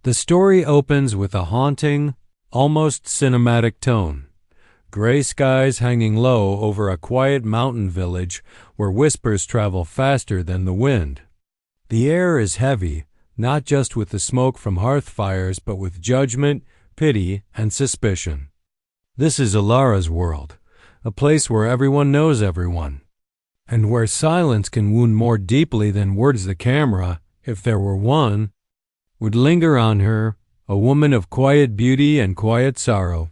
The story opens with a haunting, almost cinematic tone. Gray skies hanging low over a quiet mountain village where whispers travel faster than the wind. The air is heavy, not just with the smoke from hearth fires, but with judgment, pity, and suspicion. This is Alara's world, a place where everyone knows everyone, and where silence can wound more deeply than words. The camera, if there were one, would linger on her, a woman of quiet beauty and quiet sorrow,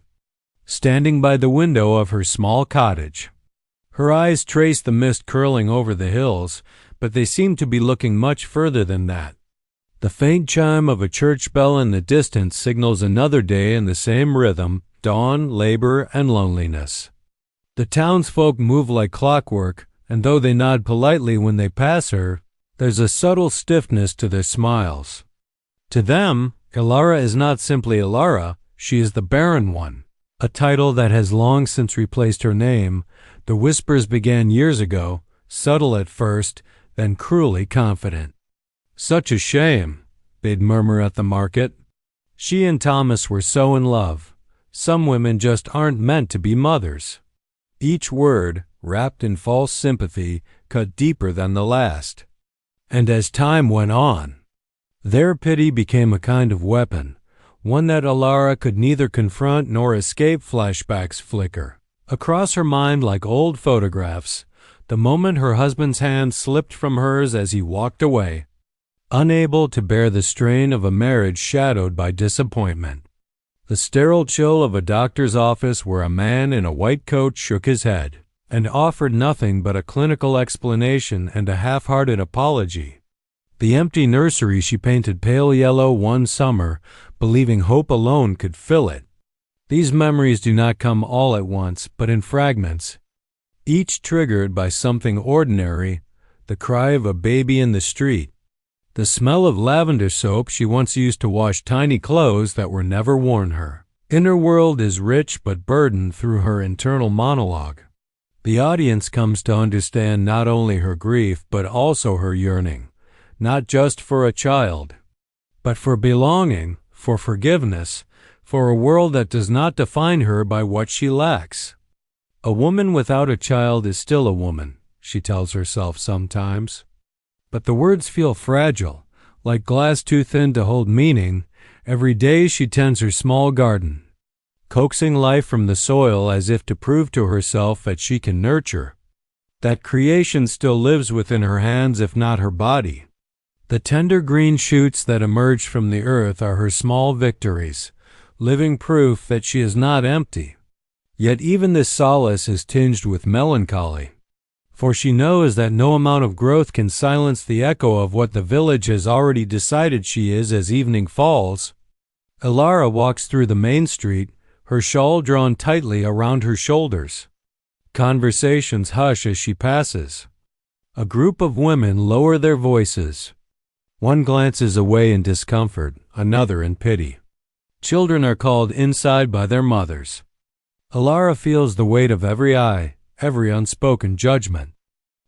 standing by the window of her small cottage. Her eyes trace the mist curling over the hills, but they seem to be looking much further than that. The faint chime of a church bell in the distance signals another day in the same rhythm: dawn, labor, and loneliness. The townsfolk move like clockwork, and though they nod politely when they pass her, there's a subtle stiffness to their smiles. To them, Alara is not simply Alara, she is the Barren One, a title that has long since replaced her name. The whispers began years ago, subtle at first, then cruelly confident. "Such a shame," they'd murmur at the market. She and Thomas were so in love. Some women just aren't meant to be mothers. Each word, wrapped in false sympathy, cut deeper than the last. And as time went on, their pity became a kind of weapon, one that Alara could neither confront nor escape. Flashbacks flicker across her mind like old photographs, the moment her husband's hand slipped from hers as he walked away, unable to bear the strain of a marriage shadowed by disappointment. The sterile chill of a doctor's office where a man in a white coat shook his head and offered nothing but a clinical explanation and a half-hearted apology. The empty nursery she painted pale yellow one summer, believing hope alone could fill it. These memories do not come all at once, but in fragments, each triggered by something ordinary: the cry of a baby in the street, the smell of lavender soap she once used to wash tiny clothes that were never worn. Her inner world is rich but burdened through her internal monologue. The audience comes to understand not only her grief but also her yearning, not just for a child, but for belonging, for forgiveness, for a world that does not define her by what she lacks. A woman without a child is still a woman, she tells herself sometimes. But the words feel fragile, like glass too thin to hold meaning. Every day she tends her small garden, coaxing life from the soil as if to prove to herself that she can nurture, that creation still lives within her hands if not her body. The tender green shoots that emerge from the earth are her small victories, living proof that she is not empty. Yet even this solace is tinged with melancholy, for she knows that no amount of growth can silence the echo of what the village has already decided she is as evening falls. Alara walks through the main street, her shawl drawn tightly around her shoulders. Conversations hush as she passes. A group of women lower their voices. One glances away in discomfort, another in pity. Children are called inside by their mothers. Alara feels the weight of every eye, every unspoken judgment.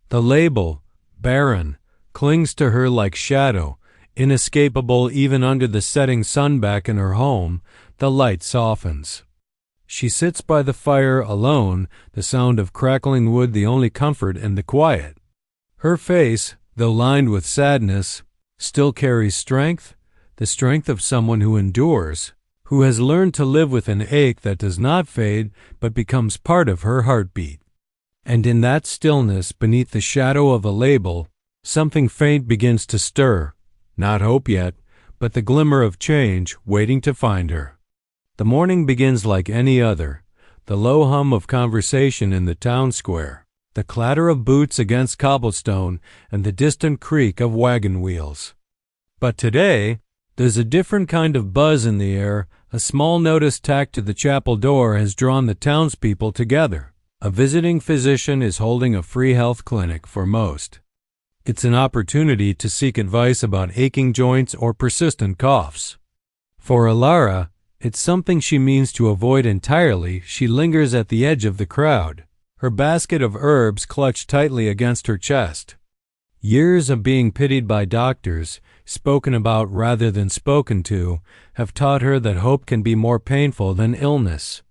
The label, Barren, clings to her like shadow, inescapable even under the setting sun. Back in her home, the light softens. She sits by the fire alone, the sound of crackling wood the only comfort in the quiet. Her face, though lined with sadness, still carries strength, the strength of someone who endures, who has learned to live with an ache that does not fade but becomes part of her heartbeat. And in that stillness, beneath the shadow of a label, something faint begins to stir, not hope yet, but the glimmer of change waiting to find her. The morning begins like any other, the low hum of conversation in the town square, the clatter of boots against cobblestone, and the distant creak of wagon wheels. But today, there's a different kind of buzz in the air. A small notice tacked to the chapel door has drawn the townspeople together. A visiting physician is holding a free health clinic for most. It's an opportunity to seek advice about aching joints or persistent coughs. For Alara, it's something she means to avoid entirely. She lingers at the edge of the crowd, her basket of herbs clutched tightly against her chest. Years of being pitied by doctors, spoken about rather than spoken to, have taught her that hope can be more painful than illness.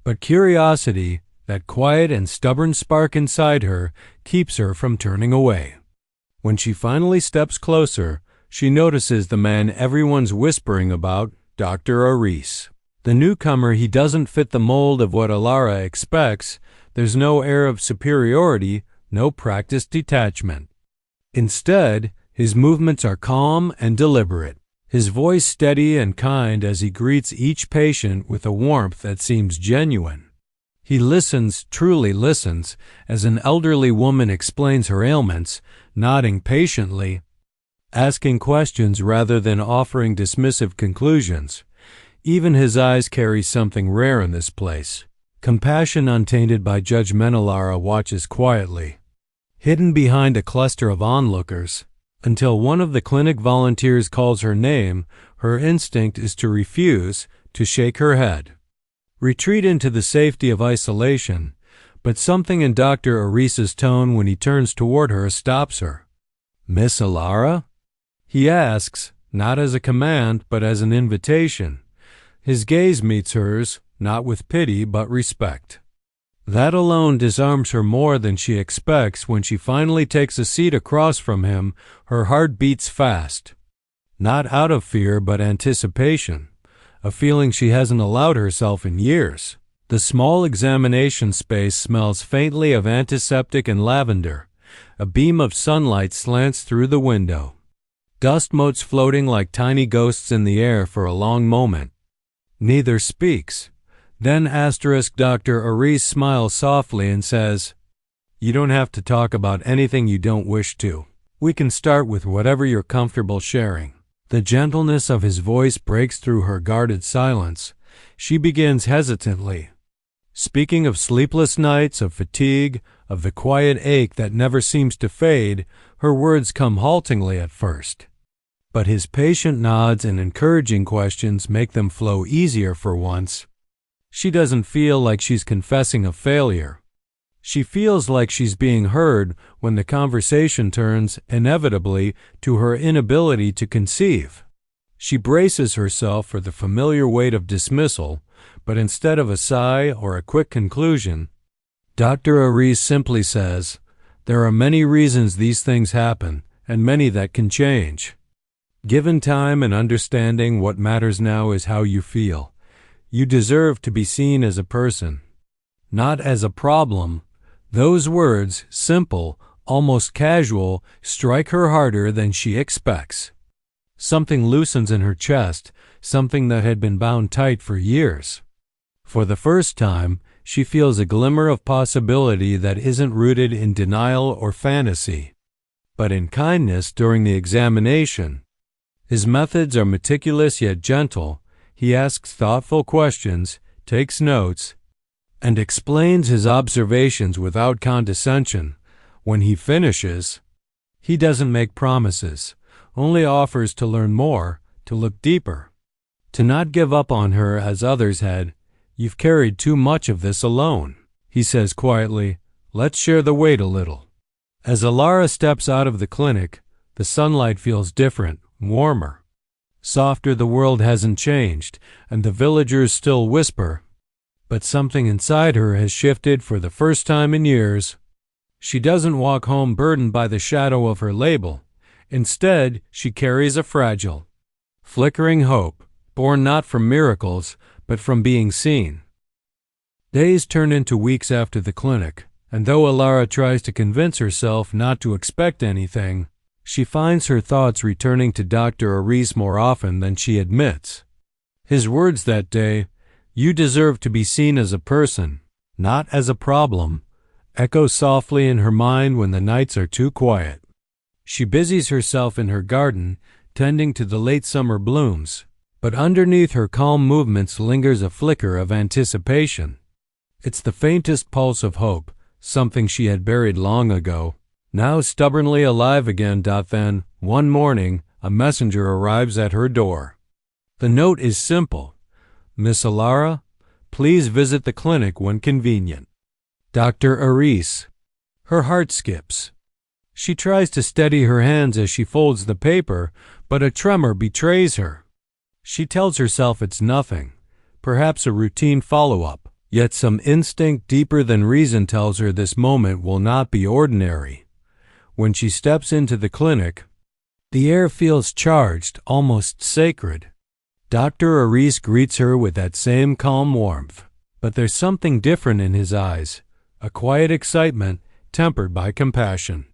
But curiosity, that quiet and stubborn spark inside her, keeps her from turning away. When she finally steps closer, she notices the man everyone's whispering about, Dr. Aris. The newcomer, he doesn't fit the mold of what Alara expects. There's no air of superiority, no practiced detachment. Instead, his movements are calm and deliberate, his voice steady and kind as he greets each patient with a warmth that seems genuine. He listens, truly listens, as an elderly woman explains her ailments, nodding patiently, asking questions rather than offering dismissive conclusions. Even his eyes carry something rare in this place. Compassion untainted by judgmental. Alara watches quietly, hidden behind a cluster of onlookers, until one of the clinic volunteers calls her name. Her instinct is to refuse, to shake her head, retreat into the safety of isolation, but something in Dr. Aris's tone when he turns toward her stops her. "Miss Alara?" he asks, not as a command, but as an invitation. His gaze meets hers, not with pity but respect. That alone disarms her more than she expects. When she finally takes a seat across from him, her heart beats fast. Not out of fear but anticipation, a feeling she hasn't allowed herself in years. The small examination space smells faintly of antiseptic and lavender. A beam of sunlight slants through the window, dust motes floating like tiny ghosts in the air for a long moment. Neither speaks. Then Dr. Aris smiles softly and says, "You don't have to talk about anything you don't wish to. We can start with whatever you're comfortable sharing." The gentleness of his voice breaks through her guarded silence. She begins hesitantly, speaking of sleepless nights, of fatigue, of the quiet ache that never seems to fade. Her words come haltingly at first, but his patient nods and encouraging questions make them flow easier for once. She doesn't feel like she's confessing a failure. She feels like she's being heard when the conversation turns, inevitably, to her inability to conceive. She braces herself for the familiar weight of dismissal, but instead of a sigh or a quick conclusion, Dr. Aris simply says, "There are many reasons these things happen, and many that can change. Given time and understanding, what matters now is how you feel. You deserve to be seen as a person, not as a problem." Those words, simple, almost casual, strike her harder than she expects. Something loosens in her chest, something that had been bound tight for years. For the first time, she feels a glimmer of possibility that isn't rooted in denial or fantasy, but in kindness. During the examination, his methods are meticulous yet gentle. He asks thoughtful questions, takes notes, and explains his observations without condescension. When he finishes, he doesn't make promises, only offers to learn more, to look deeper, to not give up on her as others had. "You've carried too much of this alone," he says quietly. "Let's share the weight a little." As Alara steps out of the clinic, the sunlight feels different, warmer, softer. The world hasn't changed, and the villagers still whisper, but something inside her has shifted for the first time in years. She doesn't walk home burdened by the shadow of her label. Instead, she carries a fragile, flickering hope, born not from miracles, but from being seen. Days turn into weeks after the clinic, and though Alara tries to convince herself not to expect anything, she finds her thoughts returning to Dr. Aris more often than she admits. His words that day, "You deserve to be seen as a person, not as a problem," echo softly in her mind when the nights are too quiet. She busies herself in her garden, tending to the late summer blooms, but underneath her calm movements lingers a flicker of anticipation. It's the faintest pulse of hope, something she had buried long ago, now stubbornly alive again. Then, one morning, a messenger arrives at her door. The note is simple. "Miss Alara, please visit the clinic when convenient. Dr. Aris." Her heart skips. She tries to steady her hands as she folds the paper, But a tremor betrays her. She tells herself it's nothing, perhaps a routine follow-up, yet some instinct deeper than reason tells her this moment will not be ordinary. When she steps into the clinic, the air feels charged, almost sacred. Dr. Aris greets her with that same calm warmth, but there's something different in his eyes, a quiet excitement tempered by compassion.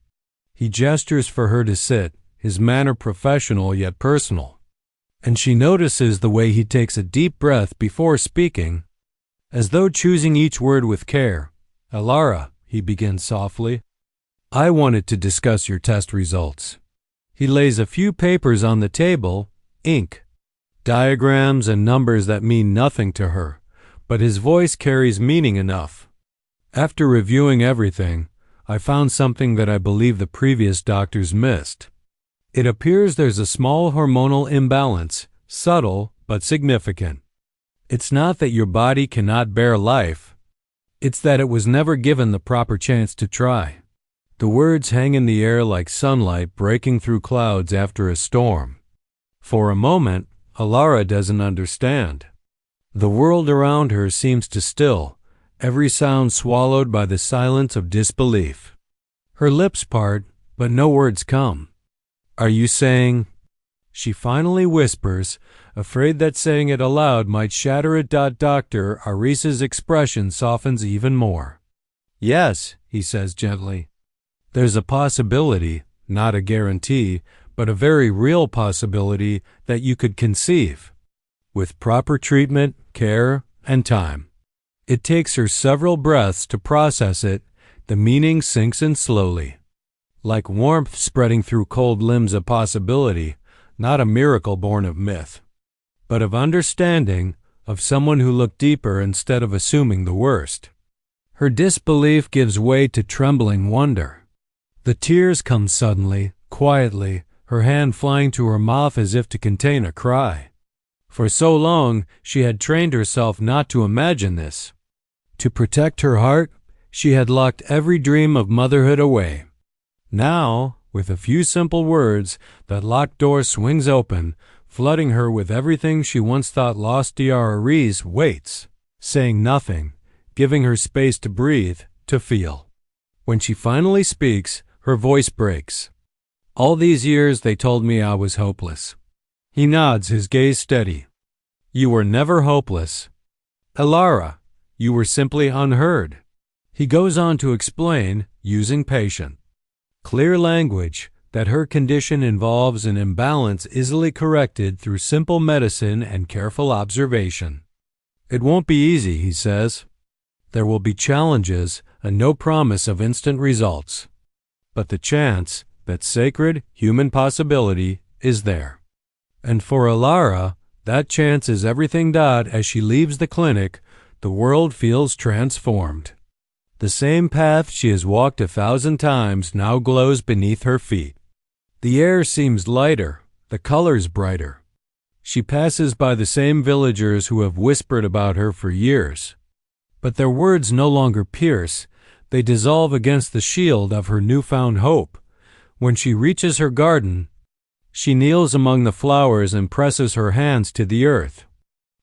He gestures for her to sit, his manner professional yet personal, and she notices the way he takes a deep breath before speaking, as though choosing each word with care. "Alara," he begins softly, "I wanted to discuss your test results." He lays a few papers on the table, ink, diagrams and numbers that mean nothing to her, but his voice carries meaning enough. "After reviewing everything, I found something that I believe the previous doctors missed. It appears there's a small hormonal imbalance, subtle but significant. It's not that your body cannot bear life. It's that it was never given the proper chance to try." The words hang in the air like sunlight breaking through clouds after a storm. For a moment, Alara doesn't understand. The world around her seems to still, every sound swallowed by the silence of disbelief. Her lips part, but no words come. "Are you saying—" She finally whispers, afraid that saying it aloud might shatter it. Dr. Aris's expression softens even more. "Yes," he says gently. "There's a possibility, not a guarantee, but a very real possibility that you could conceive. With proper treatment, care, and time." It takes her several breaths to process it. The meaning sinks in slowly. Like warmth spreading through cold limbs, a possibility, not a miracle born of myth, but of understanding, of someone who looked deeper instead of assuming the worst. Her disbelief gives way to trembling wonder. The tears come suddenly, quietly, her hand flying to her mouth as if to contain a cry. For so long, she had trained herself not to imagine this. To protect her heart, she had locked every dream of motherhood away. Now, with a few simple words, that locked door swings open, flooding her with everything she once thought lost. Dr. Aris waits, saying nothing, giving her space to breathe, to feel. When she finally speaks, her voice breaks. "All these years they told me I was hopeless." He nods, his gaze steady. "You were never hopeless. Alara, you were simply unheard." He goes on to explain, using patient, clear language, that her condition involves an imbalance easily corrected through simple medicine and careful observation. "It won't be easy," he says. "There will be challenges and no promise of instant results. But the chance, that sacred human possibility, is there. And for Alara, that chance is everything. As she leaves the clinic, the world feels transformed. The same path she has walked 1,000 times now glows beneath her feet. The air seems lighter, the colors brighter. She passes by the same villagers who have whispered about her for years. But their words no longer pierce, they dissolve against the shield of her newfound hope. When she reaches her garden, she kneels among the flowers and presses her hands to the earth.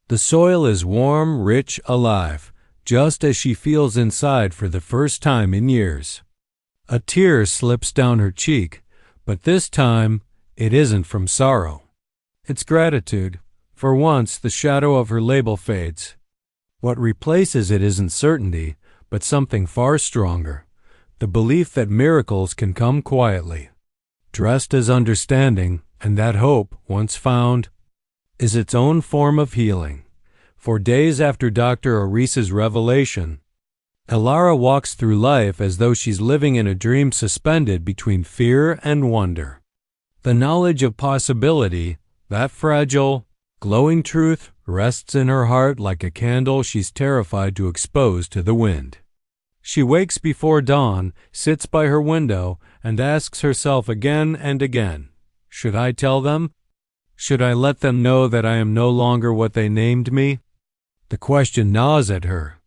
The soil is warm, rich, alive, just as she feels inside for the first time in years. A tear slips down her cheek, but this time it isn't from sorrow. It's gratitude. For once, the shadow of her label fades. What replaces it isn't certainty, but something far stronger, the belief that miracles can come quietly, dressed as understanding, and that hope, once found, is its own form of healing. For days after Dr. Aris's revelation, Alara walks through life as though she's living in a dream suspended between fear and wonder. The knowledge of possibility, that fragile, glowing truth, rests in her heart like a candle she's terrified to expose to the wind. She wakes before dawn, sits by her window, and asks herself again and again, should I tell them? Should I let them know that I am no longer what they named me? The question gnaws at her.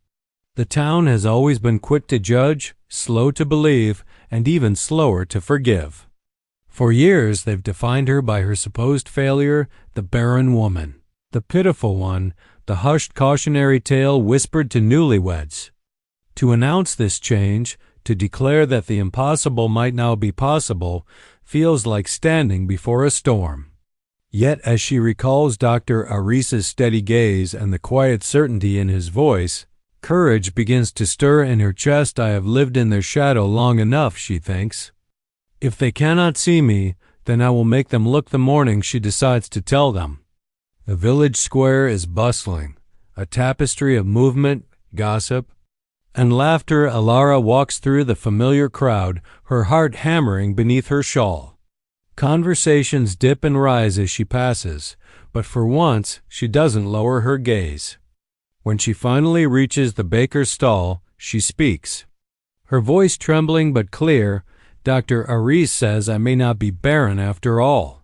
The town has always been quick to judge, slow to believe, and even slower to forgive. For years they've defined her by her supposed failure, the barren woman, the pitiful one, the hushed cautionary tale whispered to newlyweds. To announce this change, to declare that the impossible might now be possible, feels like standing before a storm. Yet as she recalls Dr. Arisa's steady gaze and the quiet certainty in his voice, courage begins to stir in her chest. I have lived in their shadow long enough, she thinks. If they cannot see me, then I will make them look. The morning she decides to tell them. The village square is bustling, a tapestry of movement, gossip, and laughter. Alara walks through the familiar crowd, her heart hammering beneath her shawl. Conversations dip and rise as she passes, but for once she doesn't lower her gaze. When she finally reaches the baker's stall, she speaks. Her voice trembling but clear, Dr. Aris says I may not be barren after all.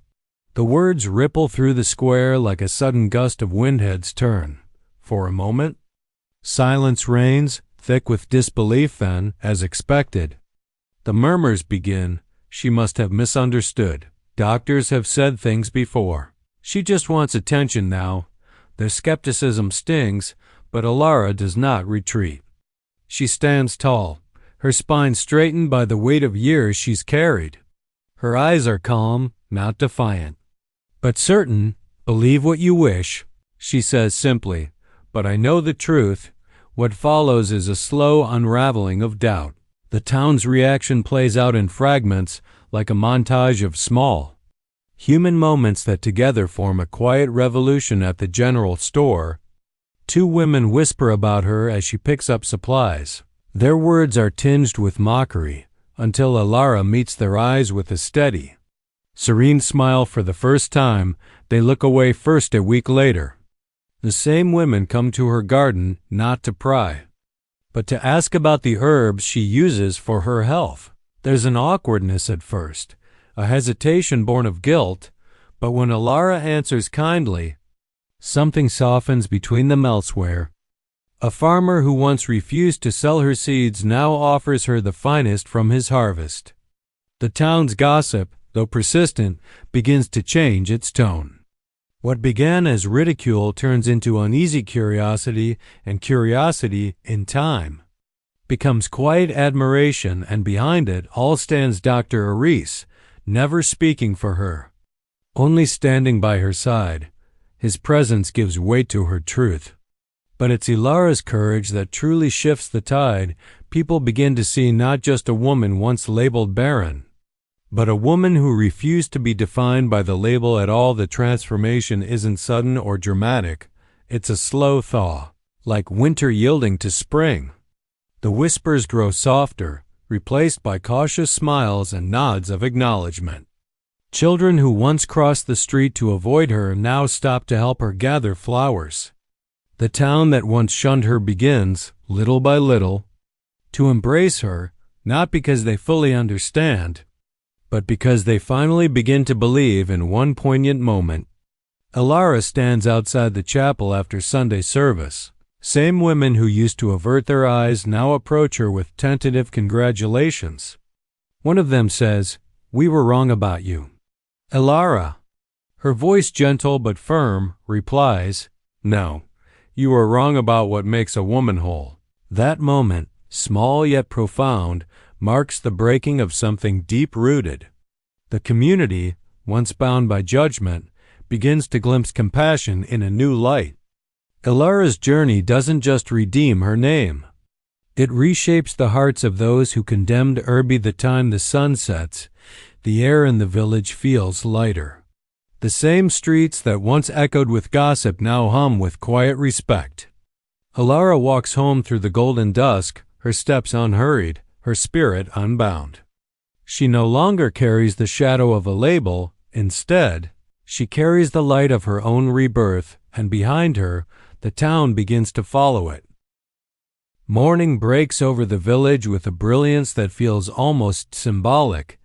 The words ripple through the square like a sudden gust of wind. Heads turn. For a moment, silence reigns, thick with disbelief. Then, as expected, the murmurs begin. She must have misunderstood. Doctors have said things before. She just wants attention now. Their skepticism stings, but Alara does not retreat. She stands tall, her spine straightened by the weight of years she's carried. Her eyes are calm, not defiant, but certain. Believe what you wish, she says simply, but I know the truth. What follows is a slow unraveling of doubt. The town's reaction plays out in fragments, like a montage of small, human moments that together form a quiet revolution. At the general store, two women whisper about her as she picks up supplies. Their words are tinged with mockery, until Alara meets their eyes with a steady, serene smile. For the first time, they look away. First a week later, the same women come to her garden, not to pry, but to ask about the herbs she uses for her health. There's an awkwardness at first, a hesitation born of guilt, but when Alara answers kindly, something softens between them. Elsewhere, a farmer who once refused to sell her seeds now offers her the finest from his harvest. The town's gossip, though persistent, begins to change its tone. What began as ridicule turns into uneasy curiosity, and curiosity, in time, becomes quiet admiration, and behind it all stands Dr. Aris, never speaking for her, only standing by her side. His presence gives weight to her truth. But it's Alara's courage that truly shifts the tide. People begin to see not just a woman once labeled barren, but a woman who refused to be defined by the label at all. The transformation isn't sudden or dramatic. It's a slow thaw, like winter yielding to spring. The whispers grow softer, replaced by cautious smiles and nods of acknowledgement. Children who once crossed the street to avoid her now stop to help her gather flowers. The town that once shunned her begins, little by little, to embrace her, not because they fully understand, but because they finally begin to believe. In one poignant moment, Alara stands outside the chapel after Sunday service. Same women who used to avert their eyes now approach her with tentative congratulations. One of them says, "We were wrong about you." Alara, her voice gentle but firm, replies, "No, you are wrong about what makes a woman whole." That moment, small yet profound, marks the breaking of something deep-rooted. The community, once bound by judgment, begins to glimpse compassion in a new light. Alara's journey doesn't just redeem her name. It reshapes the hearts of those who condemned Irby. The time the sun sets, the air in the village feels lighter. The same streets that once echoed with gossip now hum with quiet respect. Alara walks home through the golden dusk, her steps unhurried, her spirit unbound. She no longer carries the shadow of a label. Instead, she carries the light of her own rebirth, and behind her, the town begins to follow it. Morning breaks over the village with a brilliance that feels almost symbolic,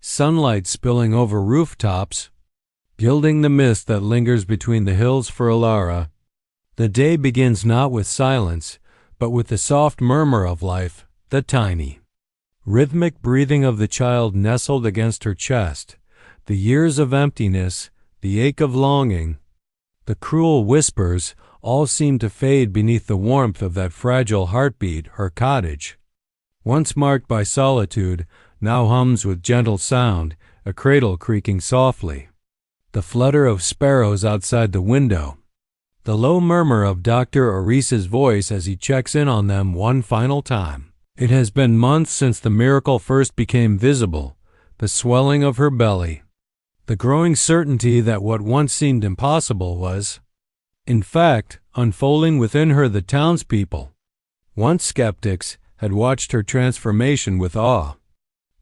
sunlight spilling over rooftops, gilding the mist that lingers between the hills. For Alara, the day begins not with silence, but with the soft murmur of life, the tiny, rhythmic breathing of the child nestled against her chest, the years of emptiness, the ache of longing, the cruel whispers all seemed to fade beneath the warmth of that fragile heartbeat, her cottage. Once marked by solitude, now hums with gentle sound, a cradle creaking softly. The flutter of sparrows outside the window. The low murmur of Dr. Orisa's voice as he checks in on them one final time. It has been months since the miracle first became visible, the swelling of her belly. The growing certainty that what once seemed impossible was, in fact, unfolding within her. The townspeople, once skeptics, had watched her transformation with awe.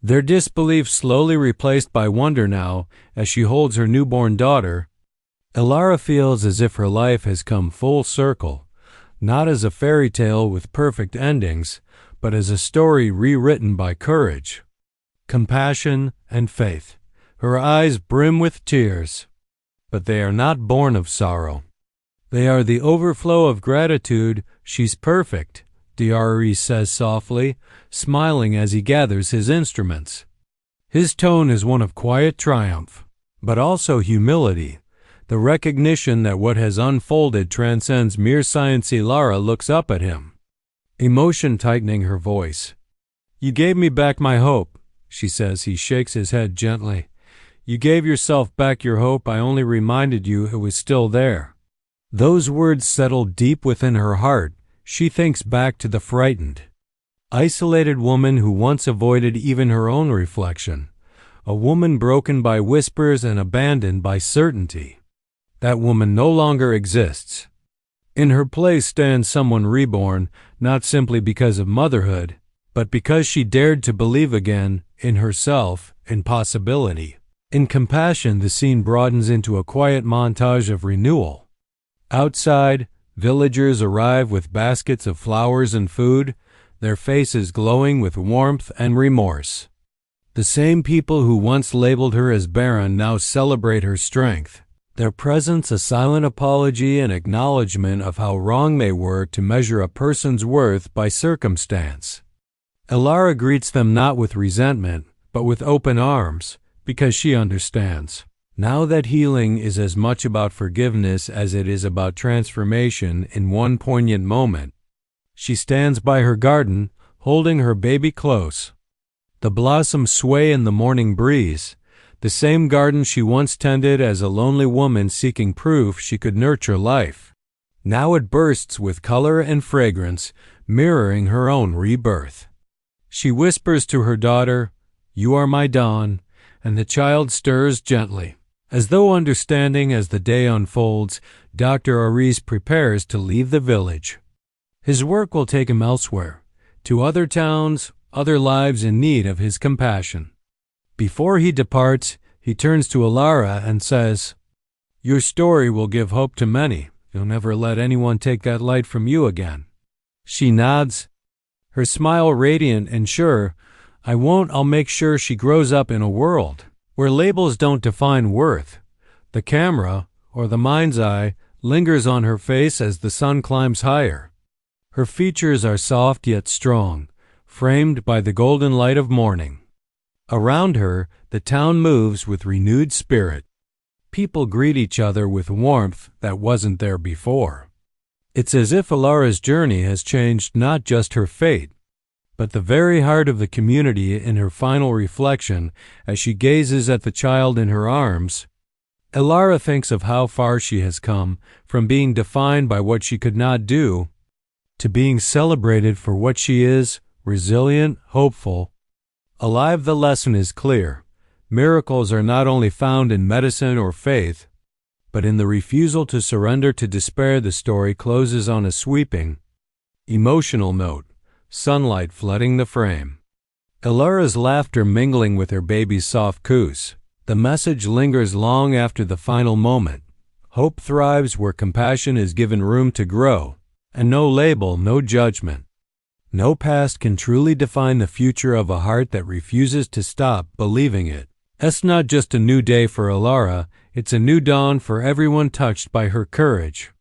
Their disbelief slowly replaced by wonder now as she holds her newborn daughter. Elara feels as if her life has come full circle, not as a fairy tale with perfect endings, but as a story rewritten by courage, compassion, and faith. Her eyes brim with tears, but they are not born of sorrow. They are the overflow of gratitude. She's perfect, Dr. says softly, smiling as he gathers his instruments. His tone is one of quiet triumph, but also humility, the recognition that what has unfolded transcends mere science. Elara looks up at him, emotion tightening her voice. "You gave me back my hope," she says. He shakes his head gently. "You gave yourself back your hope. I only reminded you it was still there." Those words settle deep within her heart. She thinks back to the frightened, isolated woman who once avoided even her own reflection, a woman broken by whispers and abandoned by certainty. That woman no longer exists. In her place stands someone reborn, not simply because of motherhood, but because she dared to believe again in herself, in possibility. In compassion, the scene broadens into a quiet montage of renewal. Outside, villagers arrive with baskets of flowers and food, their faces glowing with warmth and remorse. The same people who once labeled her as barren now celebrate her strength, their presence a silent apology and acknowledgement of how wrong they were to measure a person's worth by circumstance. Elara greets them not with resentment, but with open arms, because she understands. Now that healing is as much about forgiveness as it is about transformation in one poignant moment. She stands by her garden, holding her baby close. The blossoms sway in the morning breeze, the same garden she once tended as a lonely woman seeking proof she could nurture life. Now it bursts with color and fragrance, mirroring her own rebirth. She whispers to her daughter, "You are my dawn," and the child stirs gently. As though understanding as the day unfolds, Dr. Aris prepares to leave the village. His work will take him elsewhere, to other towns, other lives in need of his compassion. Before he departs, he turns to Elara and says, "Your story will give hope to many. You'll never let anyone take that light from you again." She nods, her smile radiant and sure. "I won't. I'll make sure she grows up in a world where labels don't define worth." The camera, or the mind's eye, lingers on her face as the sun climbs higher. Her features are soft yet strong, framed by the golden light of morning. Around her, the town moves with renewed spirit. People greet each other with warmth that wasn't there before. It's as if Elara's journey has changed not just her fate, but the very heart of the community. In her final reflection, as she gazes at the child in her arms, Elara thinks of how far she has come, from being defined by what she could not do, to being celebrated for what she is, resilient, hopeful, alive. The lesson is clear. Miracles are not only found in medicine or faith, but in the refusal to surrender to despair. The story closes on a sweeping, emotional note, sunlight flooding the frame. Elara's laughter mingling with her baby's soft coos. The message lingers long after the final moment. Hope thrives where compassion is given room to grow, and no label, no judgment, no past can truly define the future of a heart that refuses to stop believing it. It's not just a new day for Elara, it's a new dawn for everyone touched by her courage.